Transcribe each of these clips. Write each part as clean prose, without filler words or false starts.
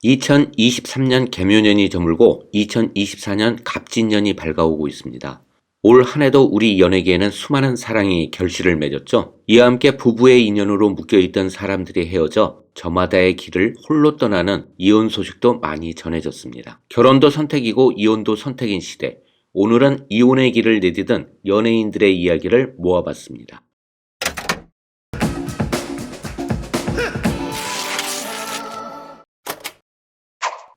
2023년 개묘년이 저물고 2024년 갑진년이 밝아오고 있습니다. 올 한 해도 우리 연예계에는 수많은 사랑이 결실을 맺었죠. 이와 함께 부부의 인연으로 묶여있던 사람들이 헤어져 저마다의 길을 홀로 떠나는 이혼 소식도 많이 전해졌습니다. 결혼도 선택이고 이혼도 선택인 시대. 오늘은 이혼의 길을 내디딘 연예인들의 이야기를 모아봤습니다.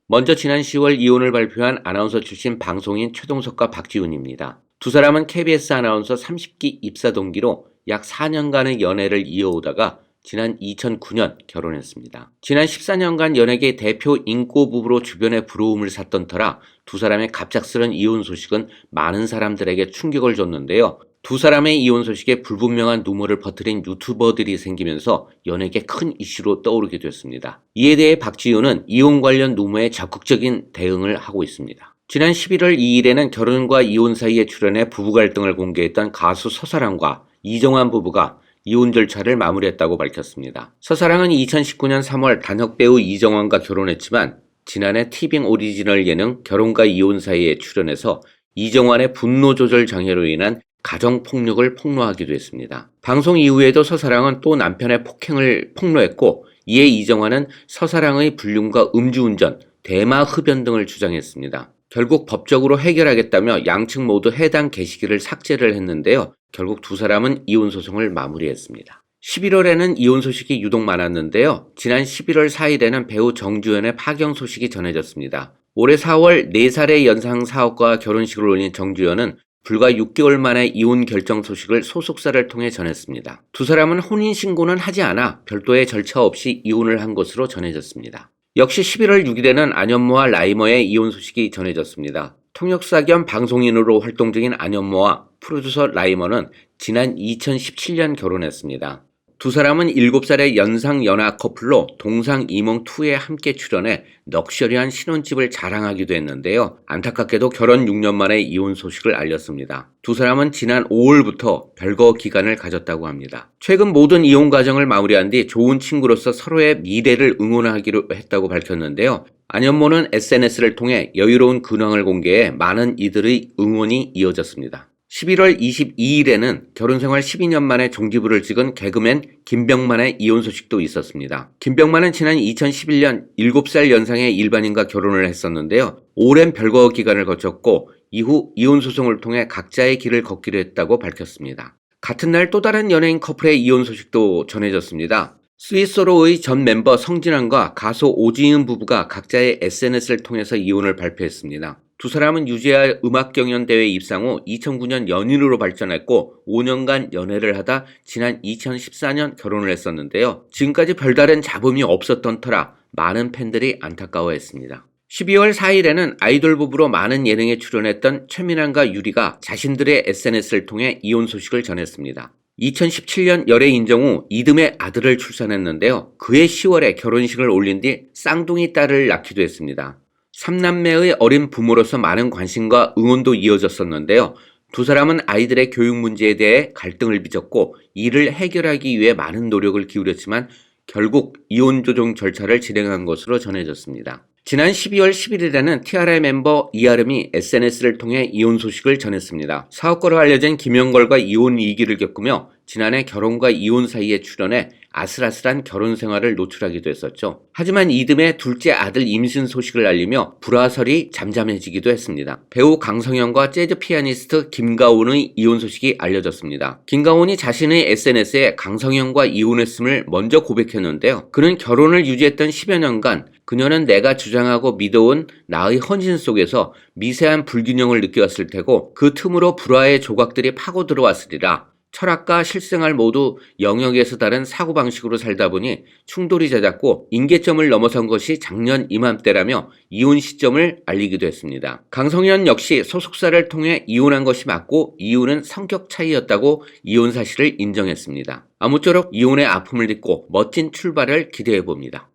먼저 지난 10월 이혼을 발표한 아나운서 출신 방송인 최동석과 박지훈입니다. 두 사람은 KBS 아나운서 30기 입사 동기로 약 4년간의 연애를 이어오다가 지난 2009년 결혼했습니다. 지난 14년간 연예계 대표 인고 부부로 주변에 부러움을 샀던 터라 두 사람의 갑작스런 이혼 소식은 많은 사람들에게 충격을 줬는데요. 두 사람의 이혼 소식에 불분명한 루머를 퍼뜨린 유튜버들이 생기면서 연예계 큰 이슈로 떠오르게 됐습니다. 이에 대해 박지훈은 이혼 관련 루머에 적극적인 대응을 하고 있습니다. 지난 11월 2일에는 결혼과 이혼 사이에 출연해 부부 갈등을 공개했던 가수 서사랑과 이정환 부부가 이혼 절차를 마무리했다고 밝혔습니다. 서사랑은 2019년 3월 단역 배우 이정환과 결혼했지만 지난해 티빙 오리지널 예능 결혼과 이혼 사이에 출연해서 이정환의 분노 조절 장애로 인한 가정폭력을 폭로하기도 했습니다. 방송 이후에도 서사랑은 또 남편의 폭행을 폭로했고 이에 이정환은 서사랑의 불륜과 음주운전, 대마 흡연 등을 주장했습니다. 결국 법적으로 해결하겠다며 양측 모두 해당 게시글을 삭제를 했는데요. 결국 두 사람은 이혼 소송을 마무리했습니다. 11월에는 이혼 소식이 유독 많았는데요. 지난 11월 4일에는 배우 정주현의 파경 소식이 전해졌습니다. 올해 4월 4살의 연상 사업과 결혼식을 올린 정주현은 불과 6개월 만에 이혼 결정 소식을 소속사를 통해 전했습니다. 두 사람은 혼인신고는 하지 않아 별도의 절차 없이 이혼을 한 것으로 전해졌습니다. 역시 11월 6일에는 안현모와 라이머의 이혼 소식이 전해졌습니다. 통역사 겸 방송인으로 활동 중인 안현모와 프로듀서 라이머는 지난 2017년 결혼했습니다. 두 사람은 7살의 연상 연하 커플로 동상이몽2에 함께 출연해 럭셔리한 신혼집을 자랑하기도 했는데요. 안타깝게도 결혼 6년 만에 이혼 소식을 알렸습니다. 두 사람은 지난 5월부터 별거 기간을 가졌다고 합니다. 최근 모든 이혼 과정을 마무리한 뒤 좋은 친구로서 서로의 미래를 응원하기로 했다고 밝혔는데요. 안현모는 SNS를 통해 여유로운 근황을 공개해 많은 이들의 응원이 이어졌습니다. 11월 22일에는 결혼생활 12년 만에 종지부를 찍은 개그맨 김병만의 이혼 소식도 있었습니다. 김병만은 지난 2011년 7살 연상의 일반인과 결혼을 했었는데요. 오랜 별거 기간을 거쳤고 이후 이혼 소송을 통해 각자의 길을 걷기로 했다고 밝혔습니다. 같은 날 또 다른 연예인 커플의 이혼 소식도 전해졌습니다. 스위스로의 전 멤버 성진환과 가수 오지은 부부가 각자의 SNS를 통해서 이혼을 발표했습니다. 두 사람은 유재하 음악경연대회 입상 후 2009년 연인으로 발전했고 5년간 연애를 하다 지난 2014년 결혼을 했었는데요. 지금까지 별다른 잡음이 없었던 터라 많은 팬들이 안타까워했습니다. 12월 4일에는 아이돌 부부로 많은 예능에 출연했던 최민환과 유리가 자신들의 SNS를 통해 이혼 소식을 전했습니다. 2017년 열애 인정 후 이듬해 아들을 출산했는데요. 그해 10월에 결혼식을 올린 뒤 쌍둥이 딸을 낳기도 했습니다. 3남매의 어린 부모로서 많은 관심과 응원도 이어졌었는데요. 두 사람은 아이들의 교육 문제에 대해 갈등을 빚었고 이를 해결하기 위해 많은 노력을 기울였지만 결국 이혼 조정 절차를 진행한 것으로 전해졌습니다. 지난 12월 11일에는 티아라의 멤버 이아름이 SNS를 통해 이혼 소식을 전했습니다. 사업가로 알려진 김영걸과 이혼 위기를 겪으며 지난해 결혼과 이혼 사이에 출연해 아슬아슬한 결혼 생활을 노출하기도 했었죠. 하지만 이듬해 둘째 아들 임신 소식을 알리며 불화설이 잠잠해지기도 했습니다. 배우 강성현과 재즈 피아니스트 김가온의 이혼 소식이 알려졌습니다. 김가온이 자신의 SNS에 강성현과 이혼했음을 먼저 고백했는데요. 그는 결혼을 유지했던 10여 년간 그녀는 내가 주장하고 믿어온 나의 헌신 속에서 미세한 불균형을 느껴왔을 테고 그 틈으로 불화의 조각들이 파고 들어왔으리라. 철학과 실생활 모두 영역에서 다른 사고방식으로 살다 보니 충돌이 잦았고 임계점을 넘어선 것이 작년 이맘때라며 이혼 시점을 알리기도 했습니다. 강성현 역시 소속사를 통해 이혼한 것이 맞고 이유는 성격 차이였다고 이혼 사실을 인정했습니다. 아무쪼록 이혼의 아픔을 딛고 멋진 출발을 기대해봅니다.